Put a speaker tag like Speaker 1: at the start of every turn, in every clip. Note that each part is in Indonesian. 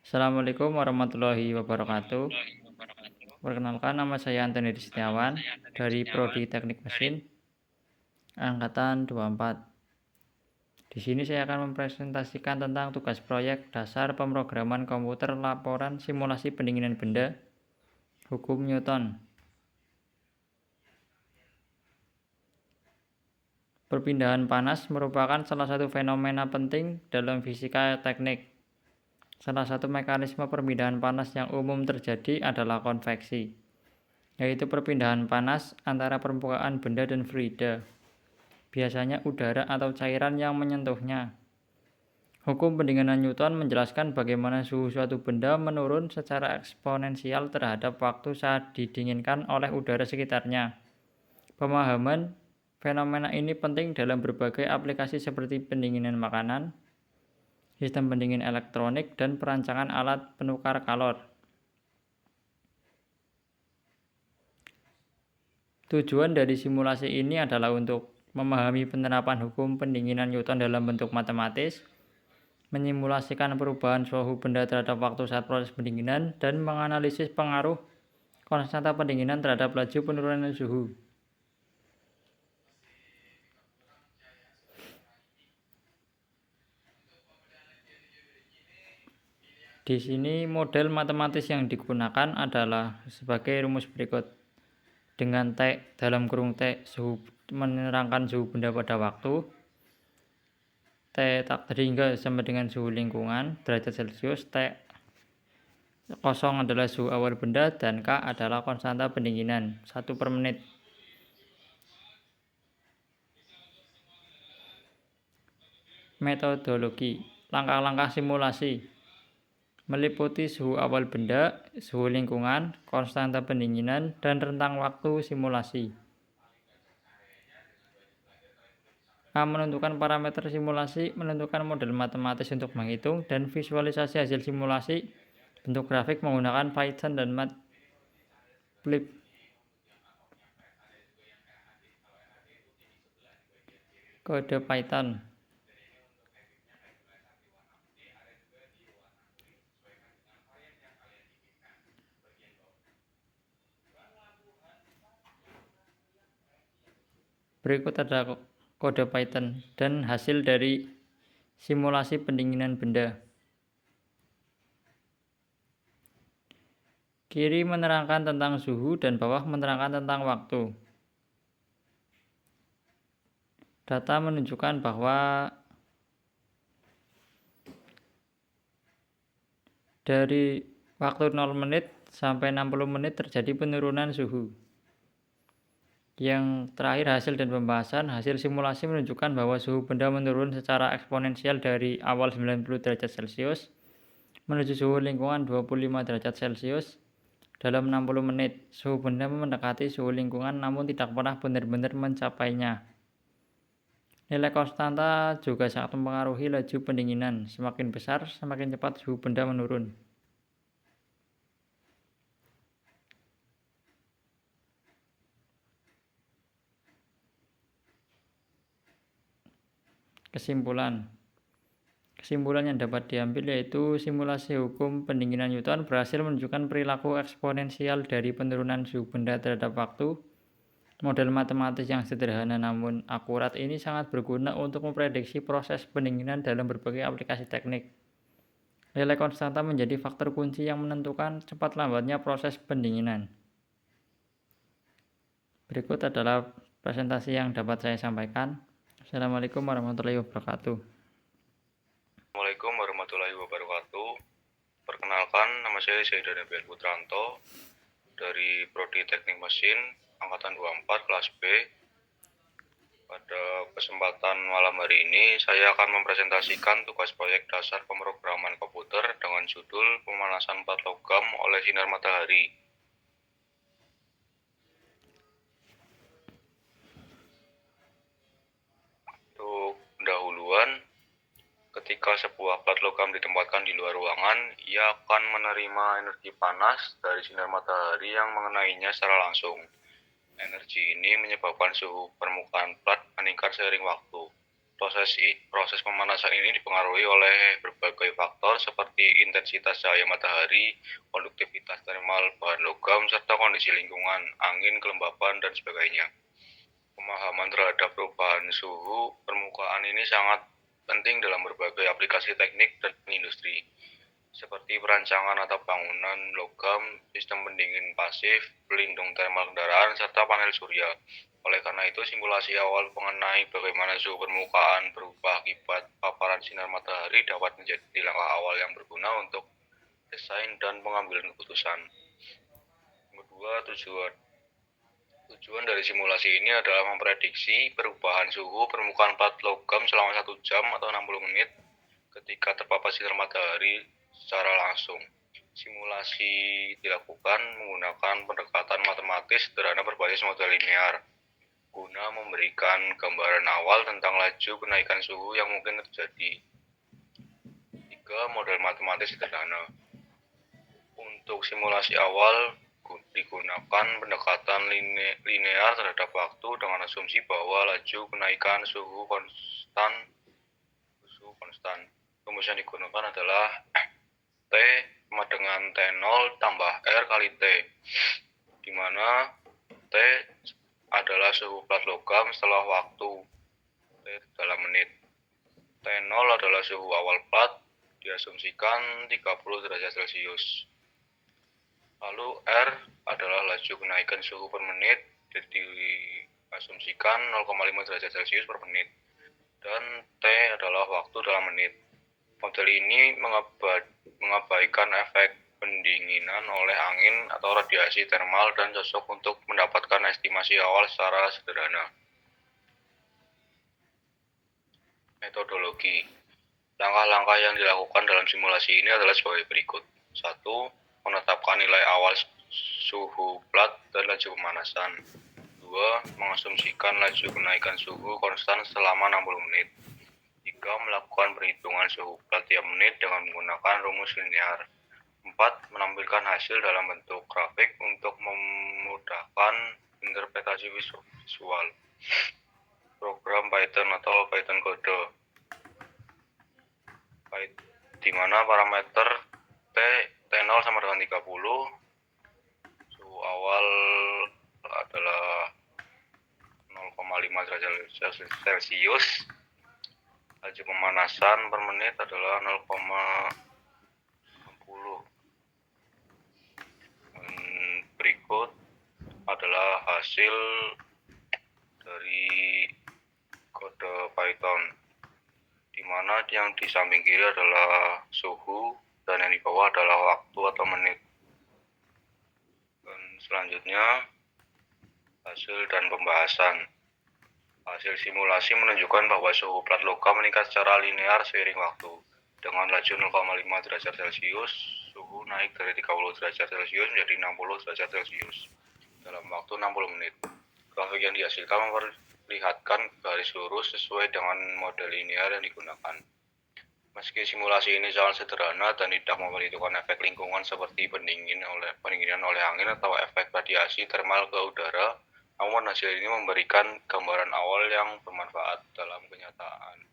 Speaker 1: Assalamualaikum warahmatullahi wabarakatuh. Perkenalkan, nama saya Antoni Setiawan dari Prodi Teknik Mesin angkatan 24. Di sini saya akan mempresentasikan tentang tugas proyek dasar pemrograman komputer laporan simulasi pendinginan benda hukum Newton. Perpindahan panas merupakan salah satu fenomena penting dalam fisika teknik. Salah satu mekanisme perpindahan panas yang umum terjadi adalah konveksi, yaitu perpindahan panas antara permukaan benda dan fluida, biasanya udara atau cairan yang menyentuhnya. Hukum pendinginan Newton menjelaskan bagaimana suhu suatu benda menurun secara eksponensial terhadap waktu saat didinginkan oleh udara sekitarnya. Pemahaman fenomena ini penting dalam berbagai aplikasi seperti pendinginan makanan, sistem pendingin elektronik, dan perancangan alat penukar kalor. Tujuan dari simulasi ini adalah untuk memahami penerapan hukum pendinginan Newton dalam bentuk matematis, menyimulasikan perubahan suhu benda terhadap waktu saat proses pendinginan, dan menganalisis pengaruh konstanta pendinginan terhadap laju penurunan suhu. Di sini model matematis yang digunakan adalah sebagai rumus berikut. Dengan T dalam kurung T suhu menerangkan suhu benda pada waktu, T tak terhingga sama dengan suhu lingkungan derajat Celcius, T kosong adalah suhu awal benda, dan K adalah konstanta pendinginan 1 per menit. Metodologi langkah-langkah simulasi meliputi suhu awal benda, suhu lingkungan, konstanta pendinginan, dan rentang waktu simulasi. A. Menentukan parameter simulasi, menentukan model matematis untuk menghitung, dan visualisasi hasil simulasi bentuk grafik menggunakan Python dan Matplotlib. Kode Python. Berikut adalah kode Python dan hasil dari simulasi pendinginan benda. Kiri menerangkan tentang suhu dan bawah menerangkan tentang waktu. Data menunjukkan bahwa dari waktu 0 menit sampai 60 menit terjadi penurunan suhu. Yang terakhir hasil dan pembahasan. Hasil simulasi menunjukkan bahwa suhu benda menurun secara eksponensial dari awal 90 derajat Celcius menuju suhu lingkungan 25 derajat Celcius dalam 60 menit. Suhu benda mendekati suhu lingkungan namun tidak pernah benar-benar mencapainya. Nilai konstanta juga sangat mempengaruhi laju pendinginan. Semakin besar, semakin cepat suhu benda menurun. Kesimpulan yang dapat diambil yaitu simulasi hukum pendinginan Newton berhasil menunjukkan perilaku eksponensial dari penurunan suhu benda terhadap waktu. Model matematis yang sederhana namun akurat ini sangat berguna untuk memprediksi proses pendinginan dalam berbagai aplikasi teknik. Nilai konstanta menjadi faktor kunci yang menentukan cepat lambatnya proses pendinginan. Berikut adalah presentasi yang dapat saya sampaikan. Assalamualaikum warahmatullahi wabarakatuh.
Speaker 2: Assalamualaikum warahmatullahi wabarakatuh. Perkenalkan, nama saya Zaidana Putranto dari Prodi Teknik Mesin angkatan 24 kelas B. Pada kesempatan malam hari ini saya akan mempresentasikan tugas proyek dasar pemrograman komputer dengan judul pemanasan plat logam oleh sinar matahari. Untuk pendahuluan, ketika sebuah plat logam ditempatkan di luar ruangan, ia akan menerima energi panas dari sinar matahari yang mengenainya secara langsung. Energi ini menyebabkan suhu permukaan plat meningkat seiring waktu. Proses proses pemanasan ini dipengaruhi oleh berbagai faktor seperti intensitas cahaya matahari, konduktivitas termal bahan logam, serta kondisi lingkungan, angin, kelembapan, dan sebagainya. Pemahaman terhadap perubahan suhu permukaan ini sangat penting dalam berbagai aplikasi teknik dan industri, seperti perancangan atap bangunan logam, sistem pendingin pasif, pelindung termal kendaraan, serta panel surya. Oleh karena itu, simulasi awal mengenai bagaimana suhu permukaan berubah akibat paparan sinar matahari dapat menjadi langkah awal yang berguna untuk desain dan pengambilan keputusan. Kedua, Tujuan dari simulasi ini adalah memprediksi perubahan suhu permukaan plat logam selama 1 jam atau 60 menit ketika terpapar sinar matahari secara langsung. Simulasi dilakukan menggunakan pendekatan matematis sederhana berbasis model linear, guna memberikan gambaran awal tentang laju kenaikan suhu yang mungkin terjadi. 3. Model matematis sederhana. Untuk simulasi awal digunakan pendekatan linear terhadap waktu dengan asumsi bahwa laju kenaikan suhu konstan. Rumus yang digunakan adalah T sama dengan T0 tambah R kali T, di mana T adalah suhu plat logam setelah waktu T dalam menit. T0 adalah suhu awal plat, diasumsikan 30 derajat Celcius. Lalu R adalah laju kenaikan suhu per menit, diasumsikan 0,5 derajat Celcius per menit. Dan T adalah waktu dalam menit. Model ini mengabaikan efek pendinginan oleh angin atau radiasi termal dan cocok untuk mendapatkan estimasi awal secara sederhana. Metodologi. Langkah-langkah yang dilakukan dalam simulasi ini adalah sebagai berikut. 1. Menetapkan nilai awal suhu plat dan laju pemanasan. 2. Mengasumsikan laju kenaikan suhu konstan selama 60 menit. 3. Melakukan perhitungan suhu plat tiap menit dengan menggunakan rumus linear. 4. Menampilkan hasil dalam bentuk grafik untuk memudahkan interpretasi visual. Program Python atau Python kode, di mana parameter T0 sama dengan 30, suhu awal adalah 0,5 derajat Celcius, laju pemanasan per menit adalah 0,60. Berikut adalah hasil dari kode Python, di mana yang di samping kiri adalah suhu dan yang di bawah adalah waktu atau menit. Dan selanjutnya hasil dan pembahasan. Hasil simulasi menunjukkan bahwa suhu plat logam meningkat secara linear seiring waktu. Dengan laju 0,5 derajat Celcius, suhu naik dari 30 derajat Celcius menjadi 60 derajat Celcius dalam waktu 60 menit. Grafik yang dihasilkan memperlihatkan garis lurus sesuai dengan model linear yang digunakan. Meski simulasi ini sangat sederhana dan tidak memperhitungkan efek lingkungan seperti pendinginan oleh angin atau efek radiasi termal ke udara, namun hasil ini memberikan gambaran awal yang bermanfaat dalam kenyataan.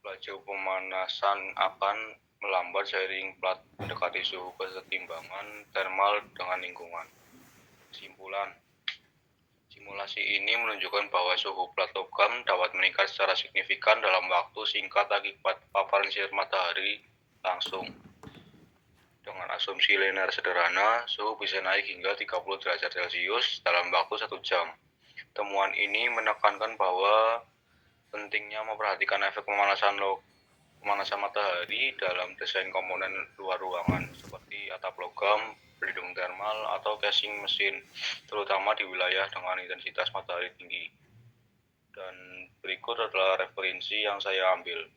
Speaker 2: Laju pemanasan akan melambat seiring plat mendekati suhu kesetimbangan termal dengan lingkungan. Kesimpulan, simulasi ini menunjukkan bahwa suhu plat logam dapat meningkat secara signifikan dalam waktu singkat akibat paparan sinar matahari langsung. Dengan asumsi linear sederhana, suhu bisa naik hingga 30 derajat Celcius dalam waktu 1 jam. Temuan ini menekankan bahwa pentingnya memperhatikan efek pemanasan matahari dalam desain komponen luar ruangan seperti atap logam, pelindung termal, atau casing mesin, terutama di wilayah dengan intensitas matahari tinggi. Dan berikut adalah referensi yang saya ambil.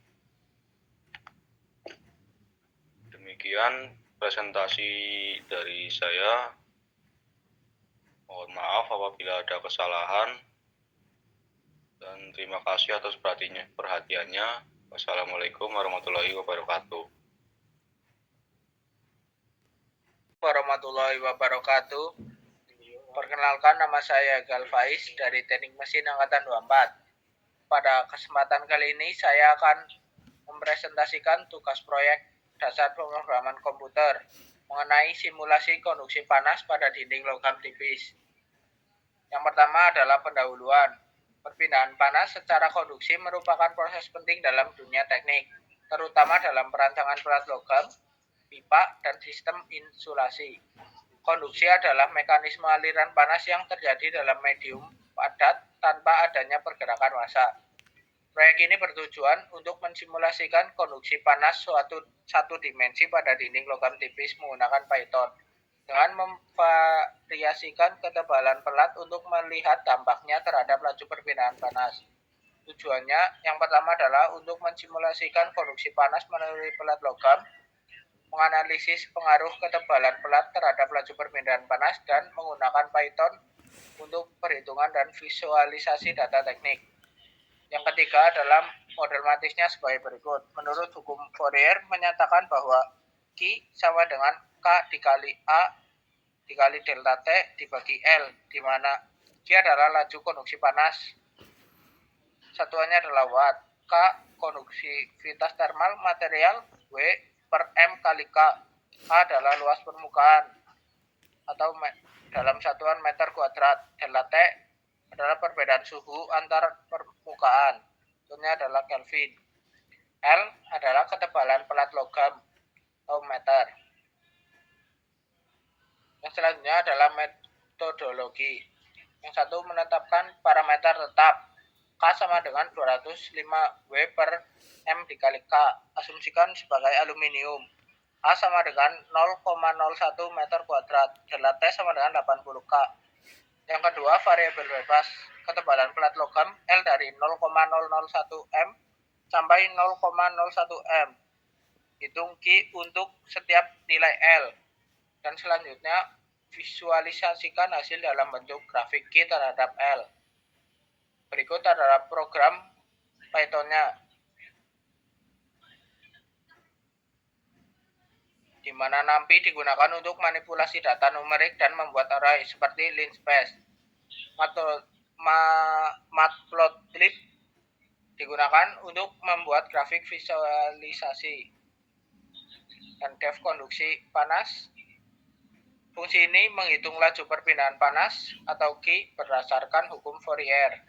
Speaker 2: Demikian presentasi dari saya. Mohon maaf apabila ada kesalahan. Dan terima kasih atas perhatiannya. Wassalamualaikum warahmatullahi wabarakatuh.
Speaker 3: Warahmatullahi wabarakatuh. Perkenalkan, nama saya Galvais dari Teknik Mesin Angkatan 24. Pada kesempatan kali ini saya akan mempresentasikan tugas proyek dasar pemrograman komputer mengenai simulasi konduksi panas pada dinding logam tipis. Yang pertama adalah pendahuluan. Perpindahan panas secara konduksi merupakan proses penting dalam dunia teknik, terutama dalam perancangan pelat logam, pipa, dan sistem insulasi. Konduksi adalah mekanisme aliran panas yang terjadi dalam medium padat tanpa adanya pergerakan massa. Proyek ini bertujuan untuk mensimulasikan konduksi panas satu dimensi pada dinding logam tipis menggunakan Python, dengan memvariasikan ketebalan pelat untuk melihat dampaknya terhadap laju perpindahan panas. Tujuannya yang pertama adalah untuk mensimulasikan konduksi panas melalui pelat logam, menganalisis pengaruh ketebalan pelat terhadap laju perpindahan panas, dan menggunakan Python untuk perhitungan dan visualisasi data teknik. Yang ketiga adalah model matrisnya sebagai berikut. Menurut hukum Fourier menyatakan bahwa Q sama dengan K dikali A dikali delta T dibagi L, di mana Q adalah laju konduksi panas, satuannya adalah watt, K konduksivitas termal material, W per M kali K, A adalah luas permukaan atau dalam satuan meter kuadrat, delta T adalah perbedaan suhu antar permukaan, contohnya adalah Kelvin. L adalah ketebalan pelat logam atau meter. Yang selanjutnya adalah metodologi. Yang satu menetapkan parameter tetap. K sama dengan 205 W per M dikali K. Asumsikan sebagai aluminium. A sama dengan 0,01 meter kuadrat. Delta T sama dengan 80 K. Yang kedua, variabel bebas. Ketebalan pelat logam L dari 0,001 M sampai 0,01 M. Hitung Q untuk setiap nilai L. Dan selanjutnya, visualisasikan hasil dalam bentuk grafik Q terhadap L. Berikut adalah program Python-nya, di mana NumPy digunakan untuk manipulasi data numerik dan membuat array seperti linspace. Matplotlib digunakan untuk membuat grafik visualisasi. Dan dev konduksi panas. Fungsi ini menghitung laju perpindahan panas atau Q berdasarkan hukum Fourier.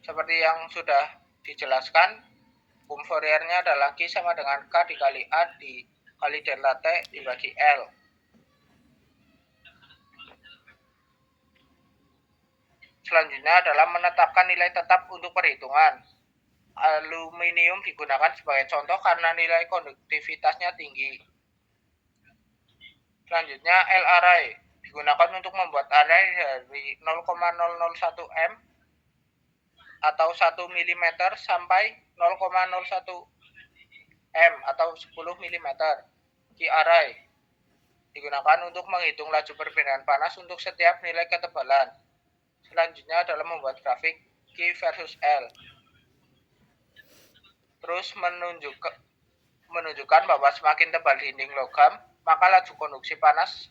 Speaker 3: Seperti yang sudah dijelaskan, hukum Fourier-nya adalah Q sama dengan K dikali A dikali delta T dibagi L. Selanjutnya adalah menetapkan nilai tetap untuk perhitungan. Aluminium digunakan sebagai contoh karena nilai konduktivitasnya tinggi. Selanjutnya, L-array digunakan untuk membuat array dari 0,001 M atau 1 mm sampai 0,01 M atau 10 mm. Q-array digunakan untuk menghitung laju perpindahan panas untuk setiap nilai ketebalan. Selanjutnya adalah membuat grafik Q versus L. Terus menunjukkan bahwa semakin tebal dinding logam, maka laju konduksi panas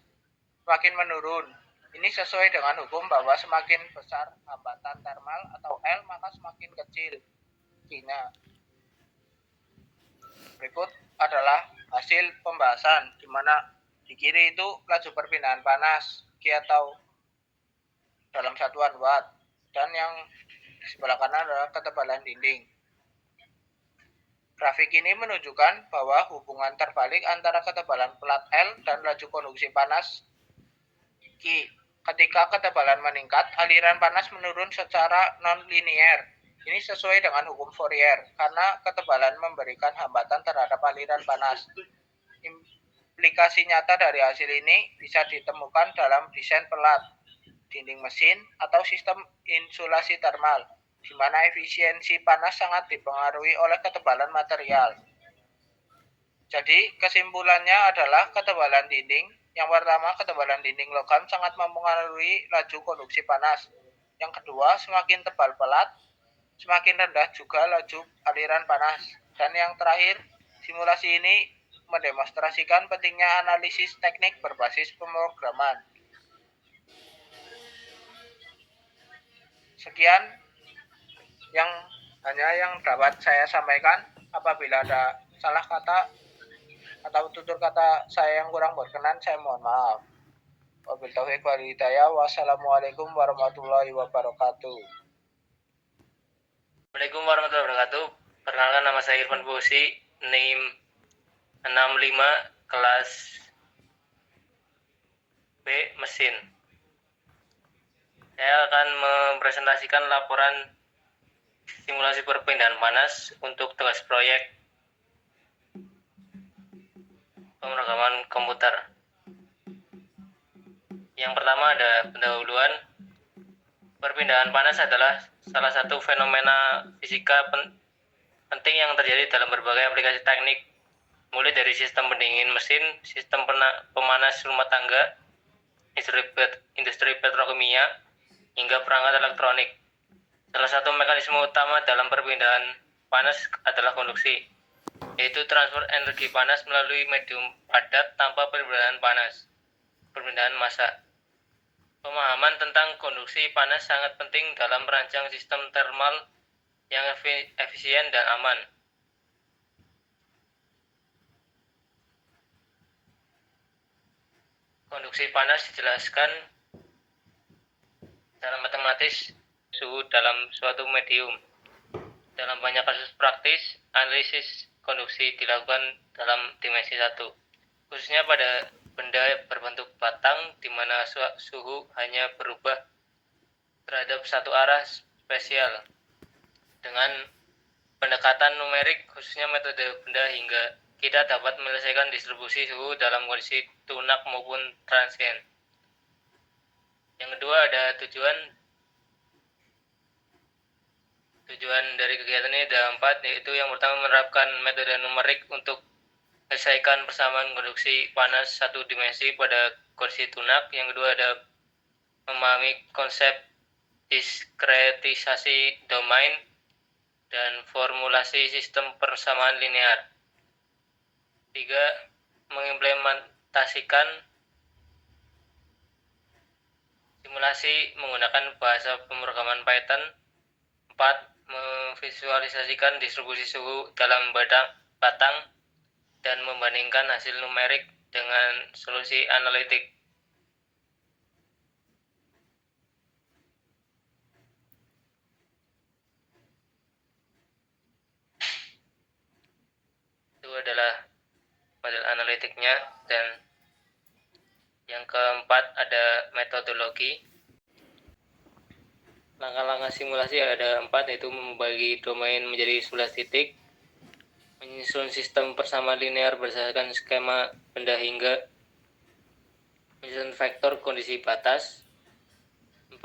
Speaker 3: semakin menurun. Ini sesuai dengan hukum bahwa semakin besar hambatan termal atau L, maka semakin kecil Q-nya. Berikut adalah hasil pembahasan, di mana di kiri itu laju perpindahan panas Q atau dalam satuan watt, dan yang di sebelah kanan adalah ketebalan dinding. Grafik ini menunjukkan bahwa hubungan terbalik antara ketebalan pelat L dan laju konduksi panas Q. Ketika ketebalan meningkat, aliran panas menurun secara non-linier. Ini sesuai dengan hukum Fourier, karena ketebalan memberikan hambatan terhadap aliran panas. Implikasi nyata dari hasil ini bisa ditemukan dalam desain pelat, dinding mesin, atau sistem insulasi termal, di mana efisiensi panas sangat dipengaruhi oleh ketebalan material. Jadi, kesimpulannya adalah ketebalan dinding. Yang pertama, ketebalan dinding logam sangat mempengaruhi laju konduksi panas. Yang kedua, semakin tebal pelat, semakin rendah juga laju aliran panas. Dan yang terakhir, simulasi ini mendemonstrasikan pentingnya analisis teknik berbasis pemrograman. Sekian yang dapat saya sampaikan. Apabila ada salah kata atau tutur kata saya yang kurang berkenan, saya mohon maaf. Wabillahi taufiq wal hidayah. Wassalamualaikum warahmatullahi wabarakatuh.
Speaker 4: Assalamualaikum warahmatullahi wabarakatuh. Perkenalkan, nama saya Irfan Bosi, NIM 65, kelas B, mesin. Saya akan mempresentasikan laporan simulasi perpindahan panas untuk tugas proyek pemrograman komputer. Yang pertama ada pendahuluan. Perpindahan panas adalah salah satu fenomena fisika penting yang terjadi dalam berbagai aplikasi teknik, mulai dari sistem pendingin mesin, sistem pemanas rumah tangga, industri petrokimia, hingga perangkat elektronik. Salah satu mekanisme utama dalam perpindahan panas adalah konduksi, yaitu transfer energi panas melalui medium padat tanpa perpindahan massa. Pemahaman tentang konduksi panas sangat penting dalam merancang sistem termal yang efisien dan aman. Konduksi panas dijelaskan secara matematis suhu dalam suatu medium. Dalam banyak kasus praktis, analisis konduksi dilakukan dalam dimensi 1, khususnya pada benda berbentuk batang di mana suhu hanya berubah terhadap satu arah spesial. Dengan pendekatan numerik, khususnya metode benda, hingga kita dapat menyelesaikan distribusi suhu dalam kondisi tunak maupun transient. Yang kedua ada tujuan dari kegiatan ini ada 4, yaitu yang pertama menerapkan metode numerik untuk menyelesaikan persamaan konduksi panas satu dimensi pada kondisi tunak. Yang kedua ada memahami konsep diskretisasi domain dan formulasi sistem persamaan linear. 3. Mengimplementasikan simulasi menggunakan bahasa pemrograman Python. 4. Memvisualisasikan distribusi suhu dalam batang dan membandingkan hasil numerik dengan solusi analitik. Itu adalah model analitiknya. Dan yang keempat ada metodologi. Langkah-langkah simulasi ada 4, yaitu membagi domain menjadi 11 titik, menyusun sistem persamaan linear berdasarkan skema benda, hingga menyusun vektor kondisi batas. 4.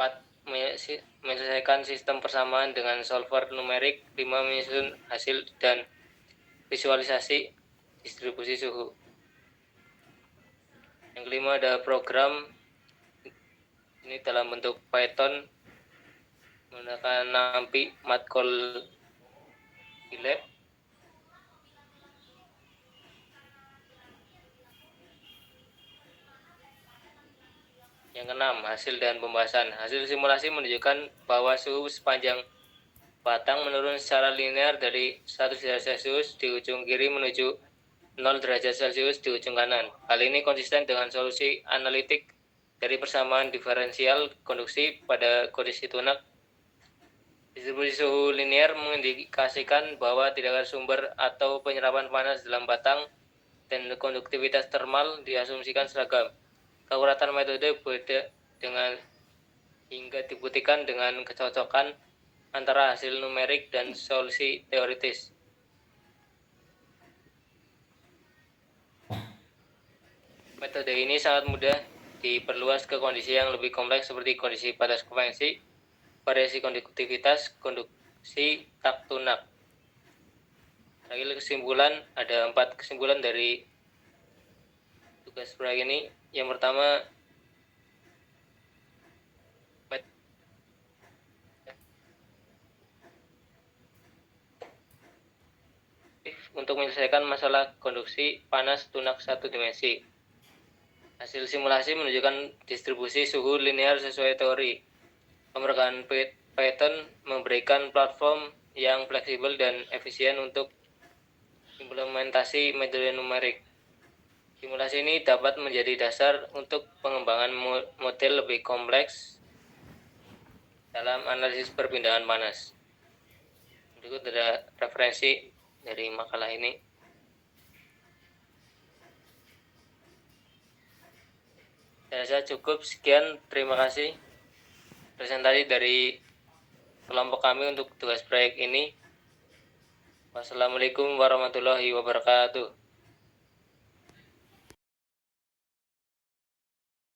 Speaker 4: Menyelesaikan sistem persamaan dengan solver numerik. 5. Menyusun hasil dan visualisasi distribusi suhu. Yang kelima ada program, ini dalam bentuk Python menggunakan NumPy, Matplotlib. Yang keenam, hasil dan pembahasan. Hasil simulasi menunjukkan bahwa suhu sepanjang batang menurun secara linear dari 1 derajat Celcius di ujung kiri menuju 0 derajat Celcius di ujung kanan. Hal ini konsisten dengan solusi analitik dari persamaan diferensial konduksi pada kondisi tunak. Distribusi suhu linear mengindikasikan bahwa tidak ada sumber atau penyerapan panas dalam batang, dan konduktivitas termal diasumsikan seragam. Keakuratan metode beda dengan hingga dibuktikan dengan kecocokan antara hasil numerik dan solusi teoritis. Metode ini sangat mudah diperluas ke kondisi yang lebih kompleks seperti kondisi batas konveksi, variasi konduktivitas, konduksi tak tunak. Terakhir kesimpulan, ada 4 kesimpulan dari tugas proyek ini. Yang pertama, untuk menyelesaikan masalah konduksi panas tunak satu dimensi. Hasil simulasi menunjukkan distribusi suhu linear sesuai teori. Pemrograman Python memberikan platform yang fleksibel dan efisien untuk implementasi metode numerik. Simulasi ini dapat menjadi dasar untuk pengembangan model lebih kompleks dalam analisis perpindahan panas. Berikut ada referensi dari makalah ini. Saya rasa cukup sekian. Terima kasih presentasi dari kelompok kami untuk tugas proyek ini. Wassalamualaikum warahmatullahi wabarakatuh.